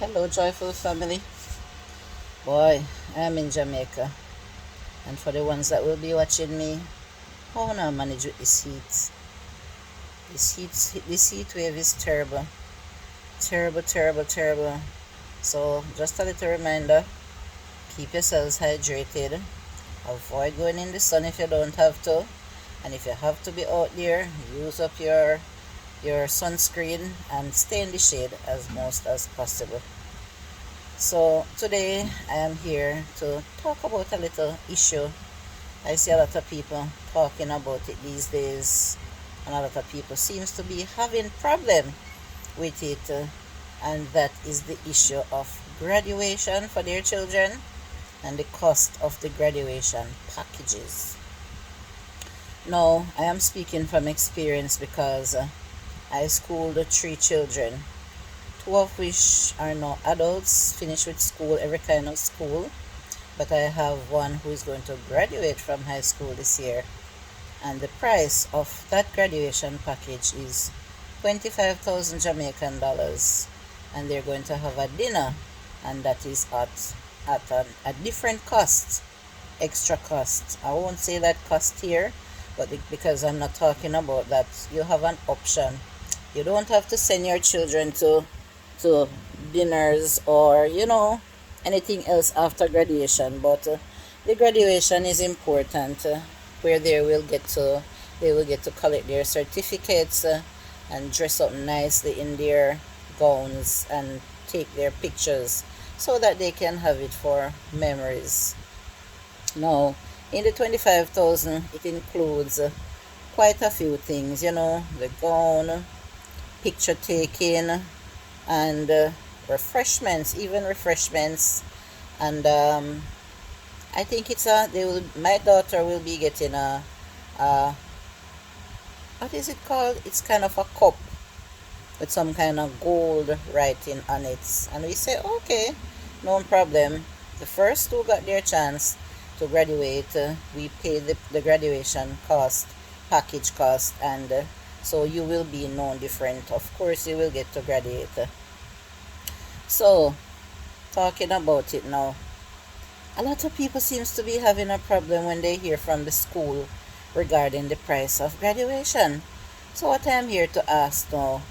Hello, joyful family. Boy, I'm in Jamaica, and for the ones that will be watching me, how can I manage with this heat? This heat wave is terrible, terrible, terrible, terrible. So, just a little reminder: keep yourselves hydrated. Avoid going in the sun if you don't have to, and if you have to be out there, use up your sunscreen and stay in the shade as most as possible. So today I am here to talk about a little issue. I see a lot of people talking about it these days, and a lot of people seems to be having problem with it, and that is the issue of graduation for their children and the cost of the graduation packages. Now I am speaking from experience because I schooled three children, two of which are now adults, finished with school, every kind of school. But I have one who is going to graduate from high school this year. And the price of that graduation package is 25,000 Jamaican dollars. And they're going to have a dinner, and that is at a different cost, extra cost. I won't say that cost here, but because I'm not talking about that, you have an option. You don't have to send your children to dinners or anything else after graduation, but the graduation is important, where they will get to collect their certificates, and dress up nicely in their gowns and take their pictures so that they can have it for memories. Now, in the 25,000, it includes quite a few things, the gown, picture taking, and refreshments, even refreshments. And I think my daughter will be getting a what is it called? It's kind of a cup with some kind of gold writing on it. And we say, okay, no problem. The first two got their chance to graduate. We pay the graduation cost, package cost, and so you will be no different. Of course, you will get to graduate. So, talking about it now, a lot of people seems to be having a problem when they hear from the school regarding the price of graduation. So what I'm here to ask now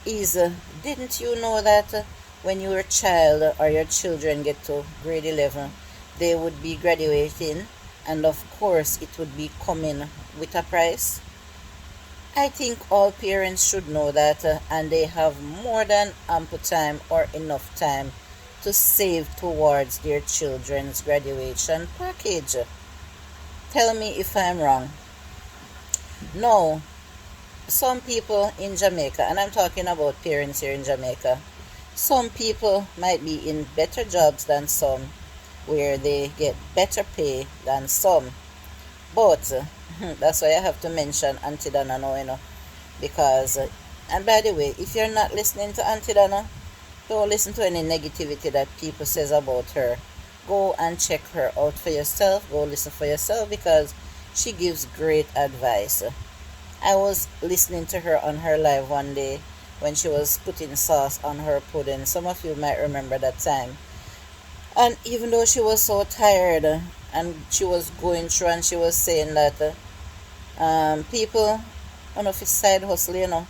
is, didn't you know that when your child or your children get to grade 11, they would be graduating, and of course it would be coming with a price? I think all parents should know that, and they have more than ample time or enough time to save towards their children's graduation package. Tell me if I'm wrong. No, some people in Jamaica, and I'm talking about parents here in Jamaica, some people might be in better jobs than some, where they get better pay than some. But that's why I have to mention Aunty Donna now, because, and by the way, if you're not listening to Aunty Donna, don't listen to any negativity that people says about her. Go and check her out for yourself. Go listen for yourself, because she gives great advice. I was listening to her on her live one day when she was putting sauce on her pudding. Some of you might remember that time. And even though she was so tired, and she was going through, and she was saying that people, I don't know if it's side hustle,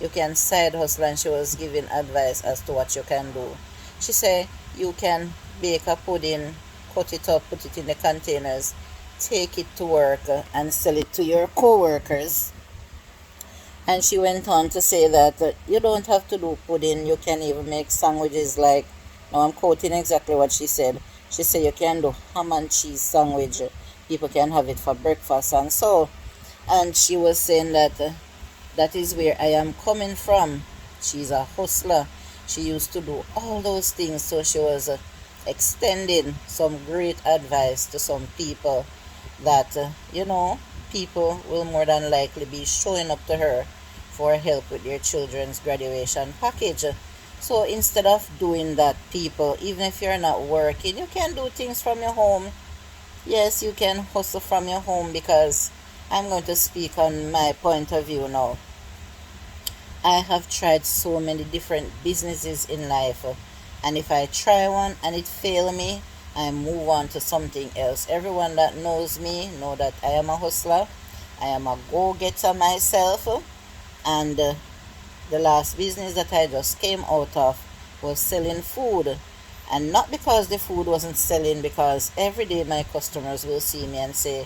you can side hustle, and she was giving advice as to what you can do. She said you can bake a pudding, cut it up, put it in the containers, take it to work, and sell it to your co-workers. And she went on to say that you don't have to do pudding, you can even make sandwiches. Like, now I'm quoting exactly what she said. She said you can do ham and cheese sandwich, people can have it for breakfast and so. And she was saying that that is where I am coming from. She's a hustler. She used to do all those things, so she was extending some great advice to some people that, people will more than likely be showing up to her for help with their children's graduation package. So instead of doing that, people, even if you're not working, you can do things from your home. Yes, you can hustle from your home, because I'm going to speak on my point of view now. I have tried so many different businesses in life. And if I try one and it fail me, I move on to something else. Everyone that knows me know that I am a hustler. I am a go-getter myself. And the last business that I just came out of was selling food. And not because the food wasn't selling, because every day my customers will see me and say,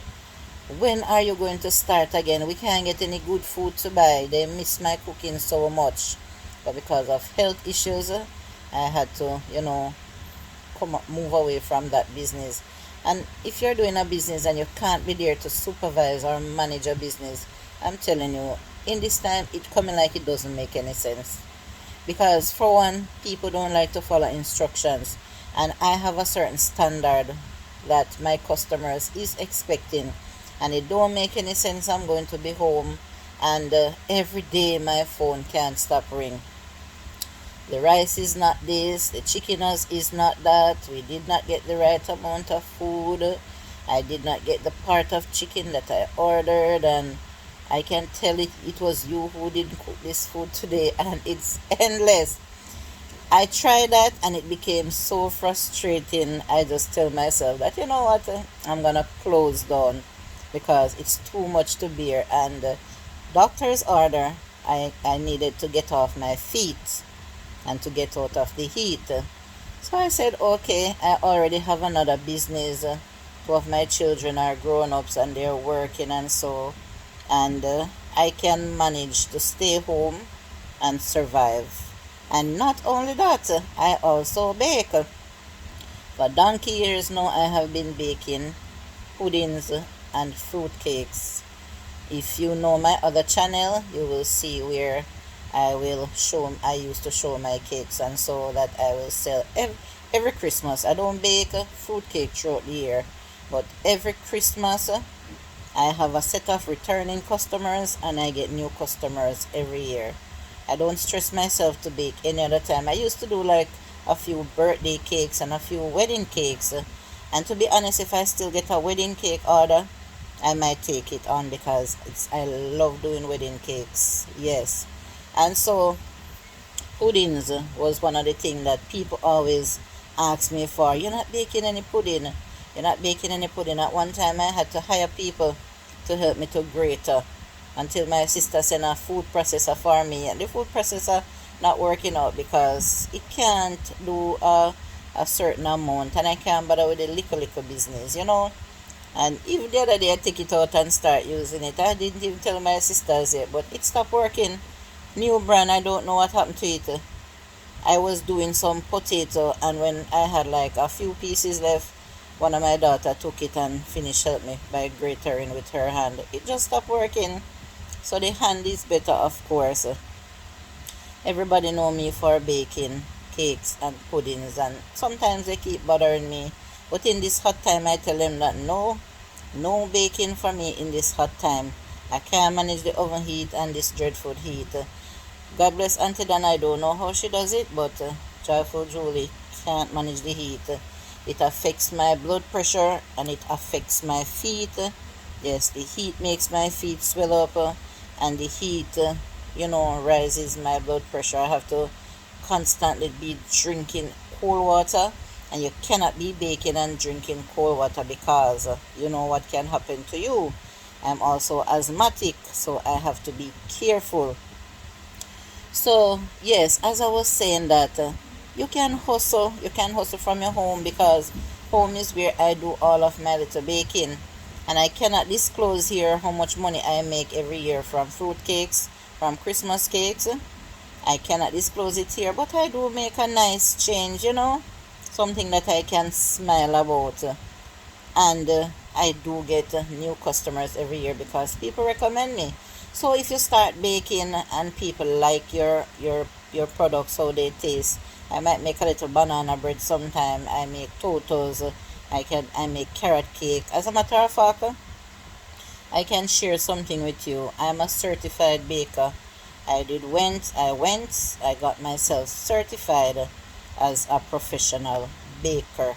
when are you going to start again? We can't get any good food to buy. They miss my cooking so much. But because of health issues, I had to, move away from that business. And if you're doing a business and you can't be there to supervise or manage a business, I'm telling you, in this time, it coming like it doesn't make any sense. Because for one, people don't like to follow instructions, and I have a certain standard that my customers is expecting, and it don't make any sense. I'm going to be home, and every day my phone can't stop ring. The rice is not this, the chicken is not that, we did not get the right amount of food, I did not get the part of chicken that I ordered, and I can tell it was you who didn't cook this food today, and it's endless. I tried that and it became so frustrating. I just tell myself that, you know what, I'm gonna close down because it's too much to bear. And doctor's order, I needed to get off my feet and to get out of the heat. So I said, okay, I already have another business. Two of my children are grown ups and they're working, and so, and I can manage to stay home and survive. And not only that, I also bake. For donkey years now, I have been baking puddings and fruit cakes. If you know my other channel, you will see where I used to show my cakes, and so that I will sell every Christmas. I don't bake fruit cake throughout the year, but every Christmas I have a set of returning customers and I get new customers every year. I don't stress myself to bake any other time. I used to do like a few birthday cakes and a few wedding cakes. And to be honest, if I still get a wedding cake order, I might take it on because I love doing wedding cakes. Yes. And so puddings was one of the things that people always ask me for. You're not baking any pudding. You're not baking any pudding. At one time I had to hire people to help me to grate until my sister sent a food processor for me, and the food processor not working out because it can't do a certain amount, and I can't bother with the little business. And even the other day I take it out and start using it. I didn't even tell my sisters yet, but it stopped working. New brand, I don't know what happened to it. I was doing some potato, and when I had like a few pieces left, one of my daughter took it and finished help me by gratering with her hand. It just stopped working. So the hand is better, of course. Everybody know me for baking cakes and puddings, and sometimes they keep bothering me. But in this hot time, I tell them that no baking for me in this hot time. I can't manage the oven heat and this dreadful heat. God bless Aunty Donna. I don't know how she does it, but Joyful Julie can't manage the heat. It affects my blood pressure and it affects my feet. Yes, the heat makes my feet swell up, and the heat, rises my blood pressure. I have to constantly be drinking cold water, and you cannot be baking and drinking cold water because you know what can happen to you. I'm also asthmatic, so I have to be careful. So yes, as I was saying that you can hustle from your home, because home is where I do all of my little baking, and I cannot disclose here how much money I make every year from fruit cakes, from Christmas cakes. I cannot disclose it here, but I do make a nice change, something that I can smile about. And I do get new customers every year because people recommend me. So if you start baking and people like your products, how they taste, I might make a little banana bread sometime. I make totos. I make carrot cake. As a matter of fact, I can share something with you. I'm a certified baker. I got myself certified as a professional baker,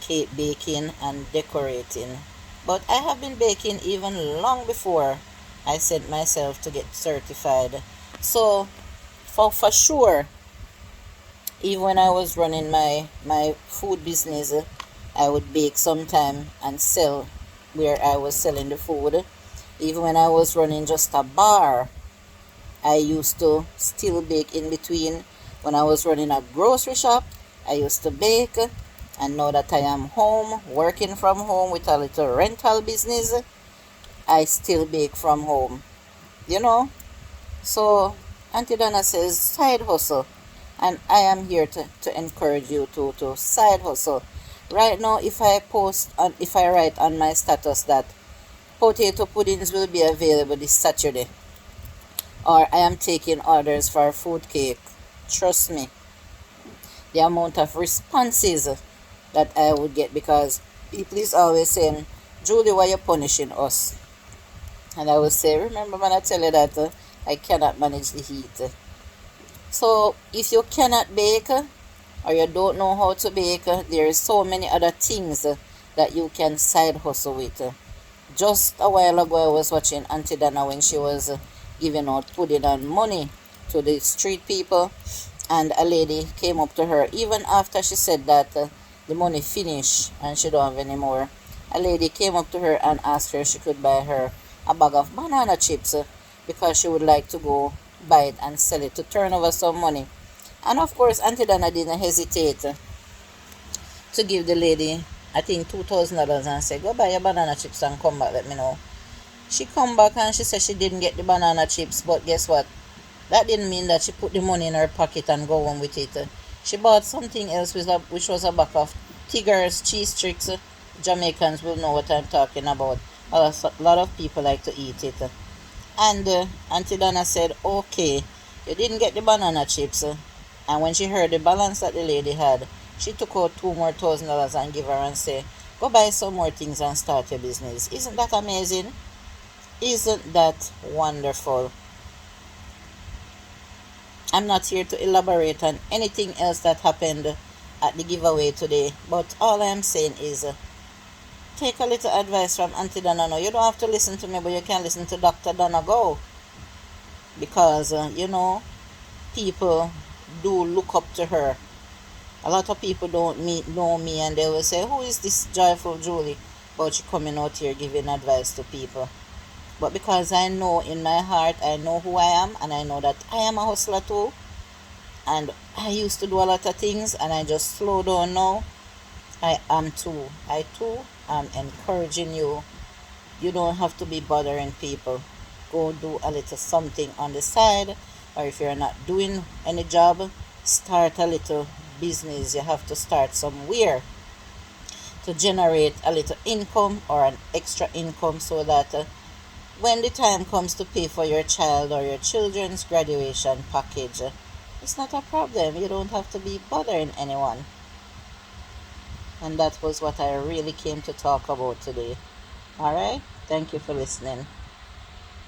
cake baking and decorating. But I have been baking even long before I sent myself to get certified. So for sure, Even when I was running my food business, I would bake sometime and sell where I was selling the food. Even when I was running just a bar, I used to still bake in between. When I was running a grocery shop, I used to bake. And now that I am home, working from home with a little rental business, I still bake from home. You know? So, Auntie Donna says side hustle. And I am here to encourage you to side hustle. Right now, if I write on my status that potato puddings will be available this Saturday, or I am taking orders for food cake, trust me, the amount of responses that I would get, because people is always saying, Julie, why you punishing us? And I will say, remember when I tell you that I cannot manage the heat. So if you cannot bake, or you don't know how to bake, there is so many other things that you can side hustle with. Just a while ago, I was watching Auntie Donna when she was giving out pudding and money to the street people, and a lady came up to her even after she said that the money finished and she don't have any more. A lady came up to her and asked her if she could buy her a bag of banana chips because she would like to go buy it and sell it to turn over some money. And of course, Auntie Donna didn't hesitate to give the lady, I think, $2,000 and say, go buy your banana chips and come back, let me know. She come back and she said she didn't get the banana chips, but guess what? That didn't mean that she put the money in her pocket and go home with it. She bought something else which was a bag of Tigger's cheese tricks. Jamaicans will know what I'm talking about. A lot of people like to eat it. And Auntie Donna said, okay, you didn't get the banana chips. And when she heard the balance that the lady had, she took out $2,000 and give her and say, go buy some more things and start your business. Isn't that amazing? Isn't that wonderful? I'm not here to elaborate on anything else that happened at the giveaway today, but all I'm saying is take a little advice from Auntie Donna. No, you don't have to listen to me, but you can listen to Dr. Donna Go, because people do look up to her. A lot of people don't know me, and they will say, who is this joyful Julie? But she coming out here giving advice to people. But because I know in my heart, I know who I am, and I know that I am a hustler too, and I used to do a lot of things, and I just slow down now. I too am encouraging you. You don't have to be bothering people. Go do a little something on the side, or if you're not doing any job, start a little business. You have to start somewhere to generate a little income or an extra income, so that when the time comes to pay for your child or your children's graduation package, it's not a problem. You don't have to be bothering anyone. And that was what I really came to talk about today. Alright? Thank you for listening.